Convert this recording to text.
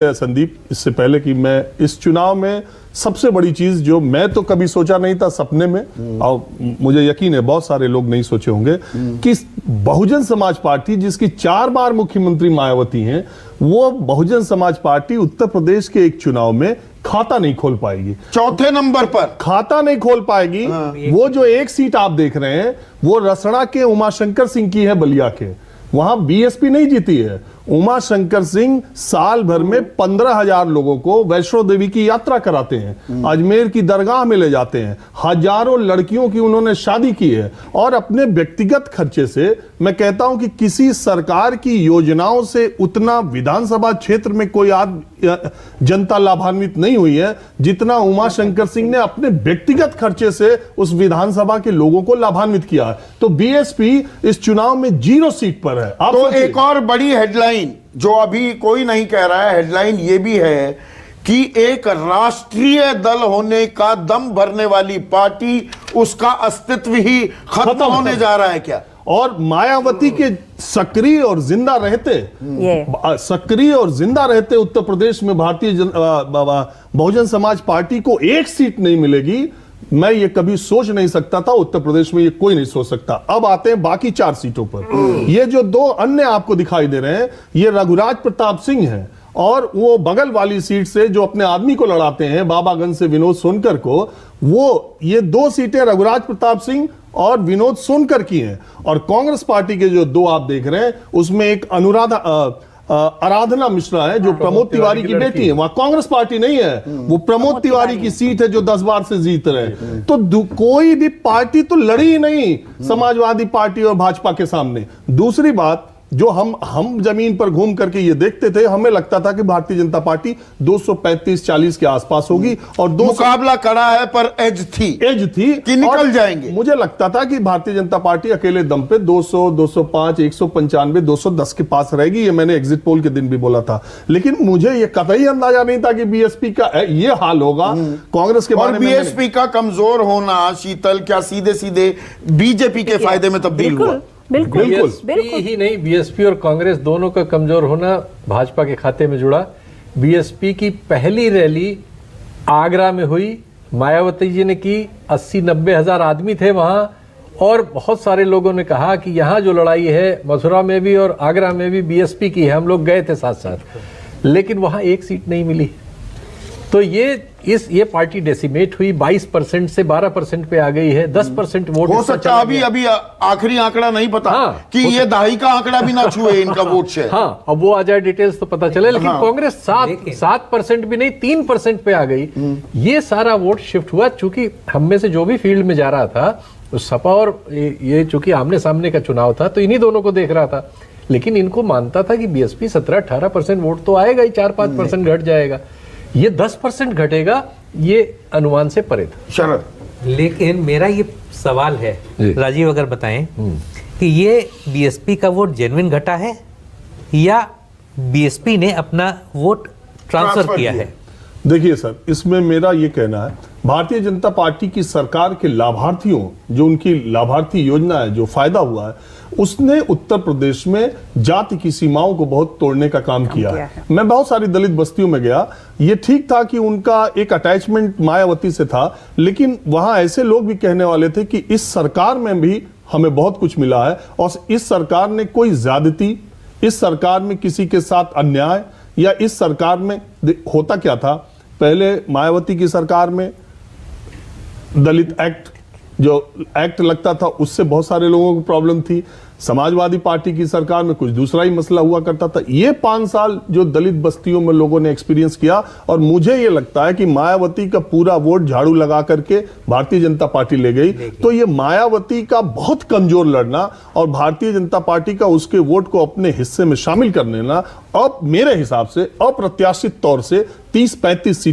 संदीप, इससे पहले कि मैं इस चुनाव में सबसे बड़ी चीज जो मैं तो कभी सोचा नहीं था सपने में, और मुझे यकीन है बहुत सारे लोग नहीं सोचे होंगे, कि बहुजन समाज पार्टी जिसकी 4 बार मुख्यमंत्री मायावती हैं, वो बहुजन समाज पार्टी उत्तर प्रदेश के एक चुनाव में खाता नहीं खोल पाएगी। चौथे नंबर पर खाता नहीं खोल पाएगी। वो जो एक सीट आप देख रहे हैं वो रसड़ा के उमाशंकर सिंह की है, बलिया के। वहां बीएसपी नहीं जीती है। उमाशंकर सिंह साल भर में 15,000 लोगों को वैष्णो देवी की यात्रा कराते हैं, अजमेर की दरगाह में ले जाते हैं, हजारों लड़कियों की उन्होंने शादी की है, और अपने व्यक्तिगत खर्चे से मैं कहता हूं कि किसी सरकार की योजनाओं से उतना विधानसभा क्षेत्र में कोई जनता लाभान्वित नहीं हुई है जितना उमाशंकर सिंह ने अपने व्यक्तिगत खर्चे से उस विधानसभा के लोगों को लाभान्वित किया है। तो बीएसपी इस चुनाव में 0 सीट पर है। आप तो एक और बड़ी हेडलाइन जो अभी कोई नहीं कह रहा है, हेडलाइन ये भी है कि एक राष्ट्रीय दल होने का दम भरने वाली पार्टी, उसका अस्तित्व ही खत्म होने जा रहा है क्या? और मायावती के सक्रिय और जिंदा रहते उत्तर प्रदेश में भारतीय बहुजन समाज पार्टी को एक सीट नहीं मिलेगी, मैं ये कभी सोच नहीं सकता था। उत्तर प्रदेश में ये कोई नहीं सोच सकता। अब आते हैं बाकी 4 सीटों पर। ये जो 2 अन्य आपको दिखाई दे रहे हैं, ये रघुराज प्रताप सिंह हैं, और वो बगल वाली सीट से जो अपने आदमी को लड़ाते हैं, बाबागंज से विनोद सोनकर को, वो ये 2 सीटें रघुराज प्रताप सिंह और विनोद सोनकर की हैं। और कांग्रेस पार्टी के जो 2 आप देख रहे हैं, उसमें एक आराधना मिश्रा है जो प्रमोद तिवारी की बेटी है। वहां कांग्रेस पार्टी नहीं है, वो प्रमोद तिवारी की सीट है जो 10 बार से जीत रहे हैं। तो कोई भी पार्टी तो लड़ी ही नहीं समाजवादी पार्टी और भाजपा के सामने। दूसरी बात, जो हम जमीन पर घूम करके ये देखते थे, हमें लगता था कि भारतीय जनता पार्टी 235-40 के आसपास होगी, और मुकाबला कड़ा है पर एज थी कि निकल जाएंगे। मुझे लगता था कि भारतीय जनता पार्टी अकेले दम पे 200, 205, 195, 210 के पास रहेगी। ये मैंने एग्जिट पोल के दिन भी बोला था, लेकिन मुझे ये कतई अंदाजा नहीं था कि बीएसपी का ये हाल होगा। कांग्रेस के बारे में बीएसपी का कमजोर होना, शीतल, क्या सीधे सीधे बीजेपी के फायदे में तब्दील हुआ? बिल्कुल ही नहीं, बीएसपी और कांग्रेस दोनों का कमजोर होना भाजपा के खाते में जुड़ा। बीएसपी की पहली रैली आगरा में हुई, मायावती जी ने की, 80-90 हजार आदमी थे वहां, और बहुत सारे लोगों ने कहा कि यहाँ जो लड़ाई है मथुरा में भी और आगरा में भी बीएसपी की है। हम लोग गए थे साथ साथ, लेकिन वहां एक सीट नहीं मिली। तो ये पार्टी डेसिमेट हुई, 22% से 12% पे आ गई है, 10% वोट हो सकता है। अभी आखिरी आंकड़ा नहीं पता, कि ये दहाई का आंकड़ा भी ना छुए इनका वोट शेयर। हाँ, अब वो आ जाए डिटेल्स तो पता चले। लेकिन कांग्रेस 7% भी नहीं, 3% पे आ गई। ये सारा वोट शिफ्ट हुआ, चूंकि हम में से जो भी फील्ड में जा रहा था, सपा और ये चूंकि आमने सामने का चुनाव था, तो इन्हीं दोनों को देख रहा था। लेकिन इनको मानता था कि बीएसपी 17-18% वोट तो आएगा ही, 4-5% घट जाएगा। ये 10% घटेगा, ये अनुमान से परे था। शरद, लेकिन मेरा ये सवाल है, राजीव अगर बताएं कि ये बीएसपी का वोट जेन्युइन घटा है या बीएसपी ने अपना वोट ट्रांसफर किया है? देखिए सर, इसमें मेरा ये कहना है, भारतीय जनता पार्टी की सरकार के लाभार्थियों, जो उनकी लाभार्थी योजना है, जो फायदा हुआ है, उसने उत्तर प्रदेश में जाति की सीमाओं को बहुत तोड़ने का काम किया है। मैं बहुत सारी दलित बस्तियों में गया। ये ठीक था कि उनका एक अटैचमेंट मायावती से था, लेकिन वहां ऐसे लोग भी कहने वाले थे कि इस सरकार में भी हमें बहुत कुछ मिला है, और इस सरकार ने कोई ज्यादती, इस सरकार में किसी के साथ अन्याय, या इस सरकार में होता क्या था, पहले मायावती की सरकार में दलित एक्ट, जो एक्ट लगता था, उससे बहुत सारे लोगों को प्रॉब्लम थी। समाजवादी पार्टी की सरकार में कुछ दूसरा ही मसला हुआ करता था। ये 5 साल जो दलित बस्तियों में लोगों ने एक्सपीरियंस किया, और मुझे ये लगता है कि मायावती का पूरा वोट झाड़ू लगा करके भारतीय जनता पार्टी ले गई। तो ये मायावती का बहुत कमजोर लड़ना और भारतीय जनता पार्टी का उसके वोट को अपने हिस्से में शामिल कर लेना, अब मेरे हिसाब से अप्रत्याशित तौर से 30-35 सीट